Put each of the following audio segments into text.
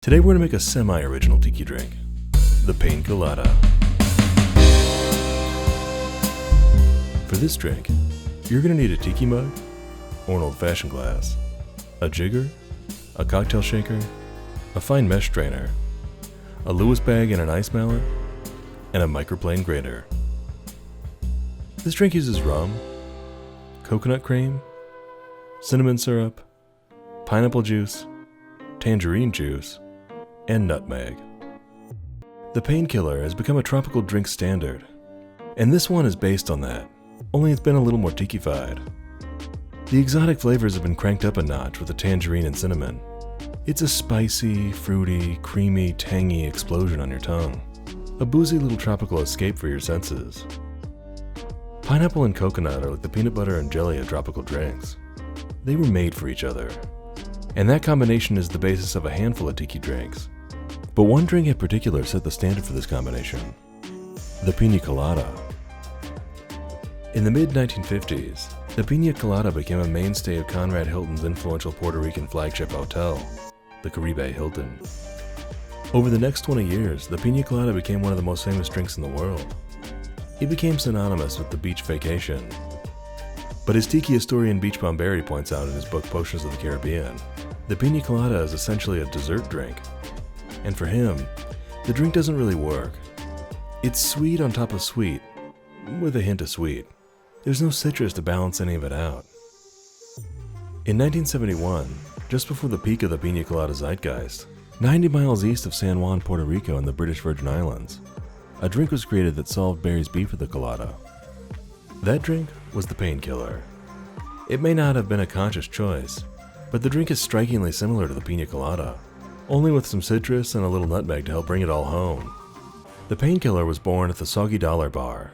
Today we're going to make a semi-original tiki drink, the Pain Killada. For this drink, you're going to need a tiki mug, or an old-fashioned glass, a jigger, a cocktail shaker, a fine mesh strainer, a Lewis bag and an ice mallet, and a microplane grater. This drink uses rum, coconut cream, cinnamon syrup, pineapple juice, tangerine juice, and nutmeg. The Painkiller has become a tropical drink standard, and this one is based on that, only it's been a little more tiki-fied. The exotic flavors have been cranked up a notch with the tangerine and cinnamon. It's a spicy, fruity, creamy, tangy explosion on your tongue. A boozy little tropical escape for your senses. Pineapple and coconut are like the peanut butter and jelly of tropical drinks. They were made for each other. And that combination is the basis of a handful of tiki drinks. But one drink in particular set the standard for this combination, the Piña Colada. In the mid-1950s, the Piña Colada became a mainstay of Conrad Hilton's influential Puerto Rican flagship hotel, the Caribe Hilton. Over the next 20 years, the Piña Colada became one of the most famous drinks in the world. It became synonymous with the beach vacation. But as tiki historian Beach Bomberry points out in his book Potions of the Caribbean, the Piña Colada is essentially a dessert drink. And for him, the drink doesn't really work. It's sweet on top of sweet, with a hint of sweet. There's no citrus to balance any of it out. In 1971, just before the peak of the Piña Colada zeitgeist, 90 miles east of San Juan, Puerto Rico in the British Virgin Islands, a drink was created that solved Barry's beef with the colada. That drink was the Painkiller. It may not have been a conscious choice, but the drink is strikingly similar to the Piña Colada, only with some citrus and a little nutmeg to help bring it all home. The Painkiller was born at the Soggy Dollar Bar.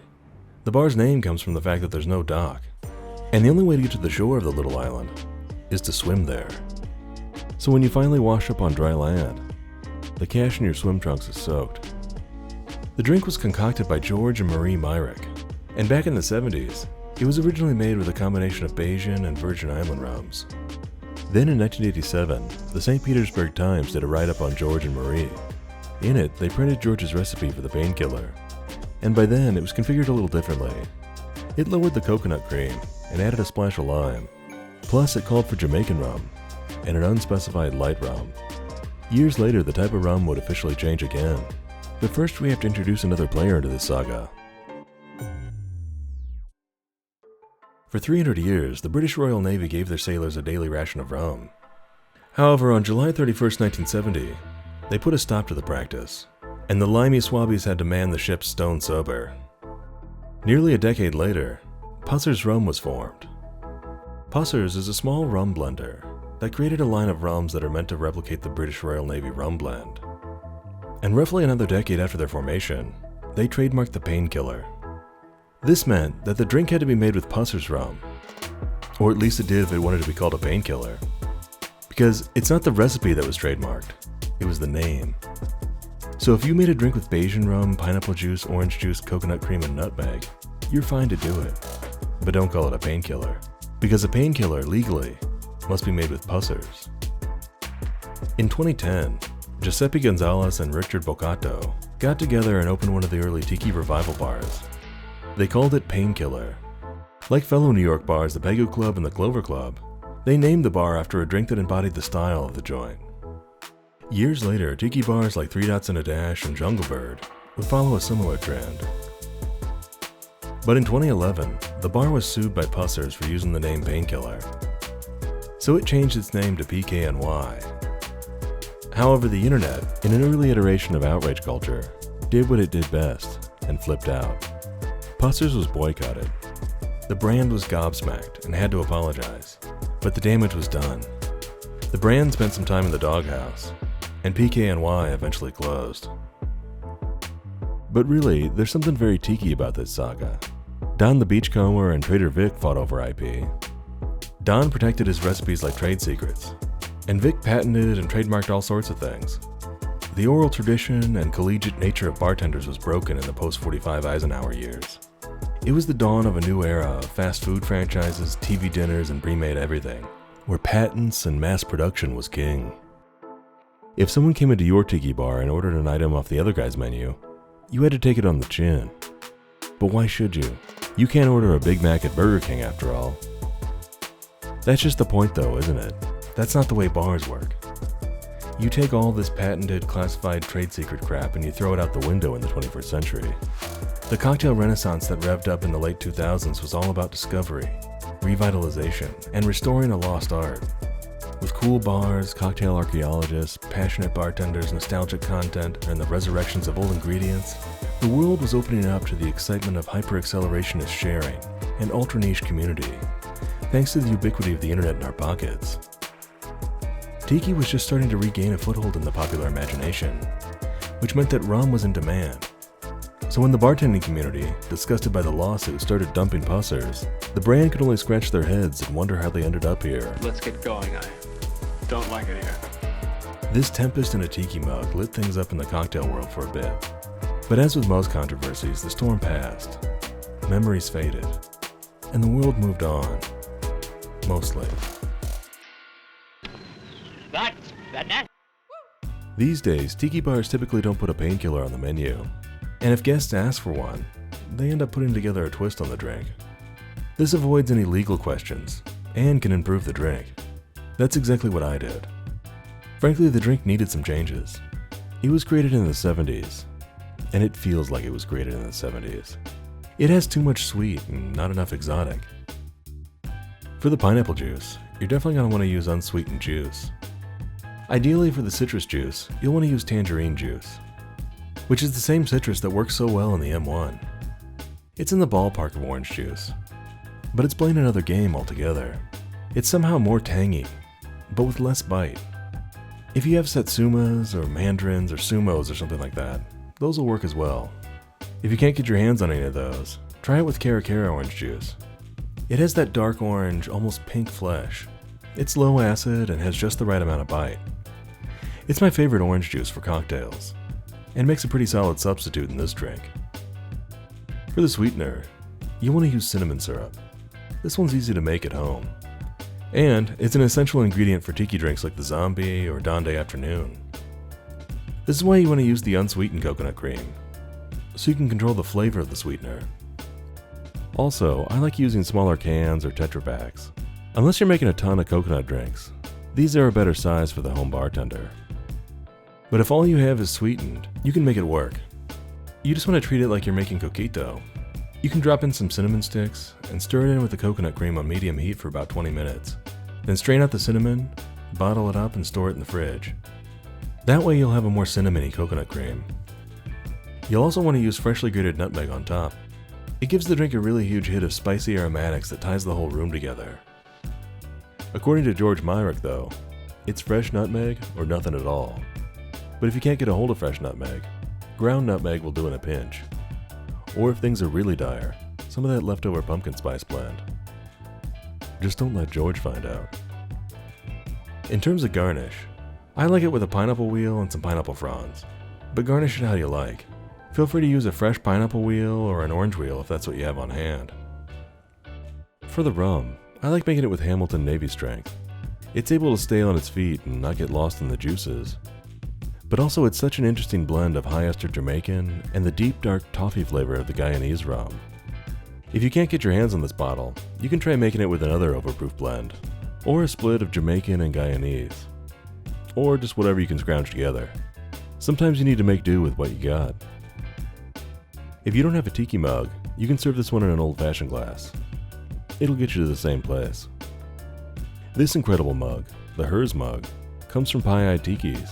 The bar's name comes from the fact that there's no dock, and the only way to get to the shore of the little island is to swim there. So when you finally wash up on dry land, the cash in your swim trunks is soaked. The drink was concocted by George and Marie Myrick, and back in the 70s, it was originally made with a combination of Bajan and Virgin Island rums. Then in 1987, the St. Petersburg Times did a write-up on George and Marie. In it, they printed George's recipe for the Painkiller, and by then it was configured a little differently. It lowered the coconut cream and added a splash of lime. Plus, it called for Jamaican rum and an unspecified light rum. Years later, the type of rum would officially change again. But first, we have to introduce another player into this saga. For 300 years, the British Royal Navy gave their sailors a daily ration of rum. However, on July 31st, 1970, they put a stop to the practice, and the limey swabbies had to man the ships stone sober. Nearly a decade later, Pussers rum was formed. Pussers is a small rum blender that created a line of rums that are meant to replicate the British Royal Navy rum blend. And roughly another decade after their formation, they trademarked the Painkiller. This meant that the drink had to be made with Pussers rum, or at least it did if it wanted to be called a painkiller, because it's not the recipe that was trademarked, it was the name. So if you made a drink with Bajan rum, pineapple juice, orange juice, coconut cream, and nutmeg, you're fine to do it. But don't call it a painkiller, because a painkiller, legally, must be made with Pussers. In 2010, Giuseppe Gonzalez and Richard Bocato got together and opened one of the early tiki revival bars. They called it Painkiller. Like fellow New York bars, the Pegu Club and the Clover Club, they named the bar after a drink that embodied the style of the joint. Years later, tiki bars like Three Dots and a Dash and Jungle Bird would follow a similar trend. But in 2011, the bar was sued by Pussers for using the name Painkiller, so it changed its name to PKNY. However, the internet, in an early iteration of outrage culture, did what it did best and flipped out. Pussers was boycotted. The brand was gobsmacked and had to apologize, but the damage was done. The brand spent some time in the doghouse, and PKNY eventually closed. But really, there's something very tiki about this saga. Don the Beachcomber and Trader Vic fought over IP. Don protected his recipes like trade secrets, and Vic patented and trademarked all sorts of things. The oral tradition and collegiate nature of bartenders was broken in the post-45 Eisenhower years. It was the dawn of a new era of fast food franchises, TV dinners, and pre-made everything, where patents and mass production was king. If someone came into your tiki bar and ordered an item off the other guy's menu, you had to take it on the chin. But why should you? You can't order a Big Mac at Burger King after all. That's just the point though, isn't it? That's not the way bars work. You take all this patented, classified trade secret crap and you throw it out the window in the 21st century. The cocktail renaissance that revved up in the late 2000s was all about discovery, revitalization, and restoring a lost art. With cool bars, cocktail archaeologists, passionate bartenders, nostalgic content, and the resurrections of old ingredients, the world was opening up to the excitement of hyper-accelerationist sharing and ultra-niche community, thanks to the ubiquity of the internet in our pockets. Tiki was just starting to regain a foothold in the popular imagination, which meant that rum was in demand. So when the bartending community, disgusted by the lawsuit, started dumping Pussers, the brand could only scratch their heads and wonder how they ended up here. Let's get going. I don't like it here. This tempest in a tiki mug lit things up in the cocktail world for a bit. But as with most controversies, the storm passed, memories faded, and the world moved on. Mostly. These days, tiki bars typically don't put a painkiller on the menu, and if guests ask for one, they end up putting together a twist on the drink. This avoids any legal questions, and can improve the drink. That's exactly what I did. Frankly, the drink needed some changes. It was created in the 70s, and it feels like it was created in the 70s. It has too much sweet and not enough exotic. For the pineapple juice, you're definitely going to want to use unsweetened juice. Ideally for the citrus juice, you'll want to use Tangerine Juice, which is the same citrus that works so well in the M1. It's in the ballpark of orange juice, but it's playing another game altogether. It's somehow more tangy, but with less bite. If you have satsumas or mandarins or sumos or something like that, those will work as well. If you can't get your hands on any of those, try it with Cara orange juice. It has that dark orange, almost pink flesh. It's low acid and has just the right amount of bite. It's my favorite orange juice for cocktails, and makes a pretty solid substitute in this drink. For the sweetener, you want to use cinnamon syrup. This one's easy to make at home. And it's an essential ingredient for tiki drinks like the Zombie or Donde Afternoon. This is why you want to use the unsweetened coconut cream, so you can control the flavor of the sweetener. Also, I like using smaller cans or Tetra Paks. Unless you're making a ton of coconut drinks, these are a better size for the home bartender. But if all you have is sweetened, you can make it work. You just want to treat it like you're making coquito. You can drop in some cinnamon sticks and stir it in with the coconut cream on medium heat for about 20 minutes. Then strain out the cinnamon, bottle it up, and store it in the fridge. That way you'll have a more cinnamony coconut cream. You'll also want to use freshly grated nutmeg on top. It gives the drink a really huge hit of spicy aromatics that ties the whole room together. According to George Myrick though, it's fresh nutmeg or nothing at all. But if you can't get a hold of fresh nutmeg, ground nutmeg will do in a pinch. Or if things are really dire, some of that leftover pumpkin spice blend. Just don't let George find out. In terms of garnish, I like it with a pineapple wheel and some pineapple fronds, but garnish it how you like. Feel free to use a fresh pineapple wheel or an orange wheel if that's what you have on hand. For the rum, I like making it with Hamilton Navy Strength. It's able to stay on its feet and not get lost in the juices. But also it's such an interesting blend of high ester Jamaican and the deep dark toffee flavor of the Guyanese rum. If you can't get your hands on this bottle, you can try making it with another overproof blend, or a split of Jamaican and Guyanese, or just whatever you can scrounge together. Sometimes you need to make do with what you got. If you don't have a tiki mug, you can serve this one in an old-fashioned glass. It'll get you to the same place. This incredible mug, the Hers mug, comes from Pie-Eyed Tikis,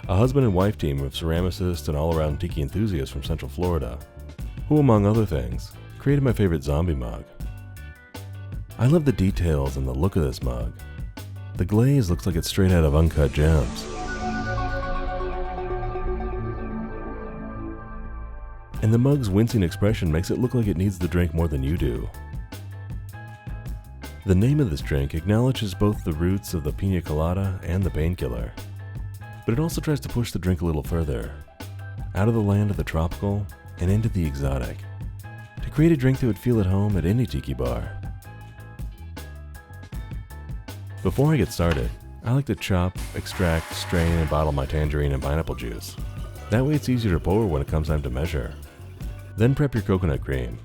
a husband and wife team of ceramicists and all-around tiki enthusiasts from Central Florida, who, among other things, created my favorite zombie mug. I love the details and the look of this mug. The glaze looks like it's straight out of Uncut Gems. And the mug's wincing expression makes it look like it needs the drink more than you do. The name of this drink acknowledges both the roots of the Piña Colada and the Painkiller, but it also tries to push the drink a little further, out of the land of the tropical and into the exotic, to create a drink that would feel at home at any tiki bar. Before I get started, I like to chop, extract, strain, and bottle my tangerine and pineapple juice. That way it's easier to pour when it comes time to measure. Then prep your coconut cream.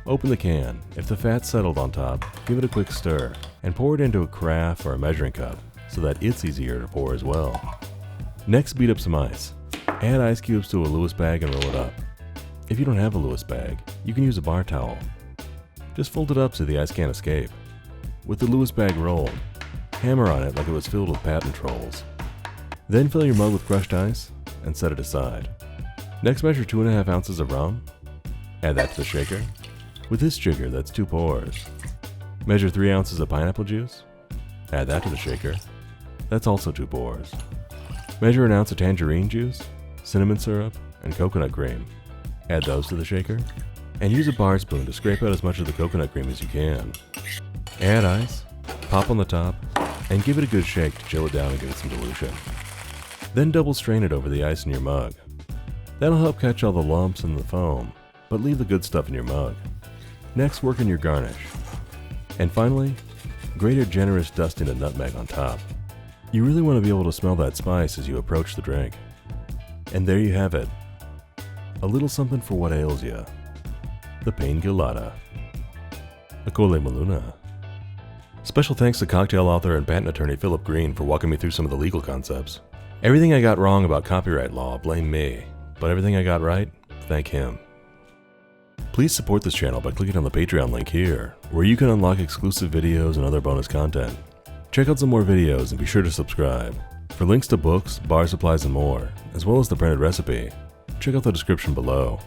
Open the can. If the fat's settled on top, give it a quick stir and pour it into a carafe or a measuring cup so that it's easier to pour as well. Next, beat up some ice. Add ice cubes to a Lewis bag and roll it up. If you don't have a Lewis bag, you can use a bar towel. Just fold it up so the ice can't escape. With the Lewis bag rolled, hammer on it like it was filled with patent trolls. Then fill your mug with crushed ice and set it aside. Next, measure 2.5 ounces of rum. Add that to the shaker. With this jigger, that's 2 pours. Measure 3 ounces of pineapple juice. Add that to the shaker. That's also 2 pours. Measure 1 ounce of tangerine juice, cinnamon syrup, and coconut cream. Add those to the shaker. And use a bar spoon to scrape out as much of the coconut cream as you can. Add ice, pop on the top, and give it a good shake to chill it down and give it some dilution. Then double strain it over the ice in your mug. That'll help catch all the lumps and the foam, but leave the good stuff in your mug. Next, work in your garnish. And finally, grate a generous dusting of nutmeg on top. You really want to be able to smell that spice as you approach the drink. And there you have it. A little something for what ails you. The Pain Killada. Akole Maluna. Special thanks to cocktail author and patent attorney Philip Green for walking me through some of the legal concepts. Everything I got wrong about copyright law, blame me. But everything I got right, thank him. Please support this channel by clicking on the Patreon link here, where you can unlock exclusive videos and other bonus content. Check out some more videos and be sure to subscribe. For links to books, bar supplies, and more, as well as the printed recipe, check out the description below.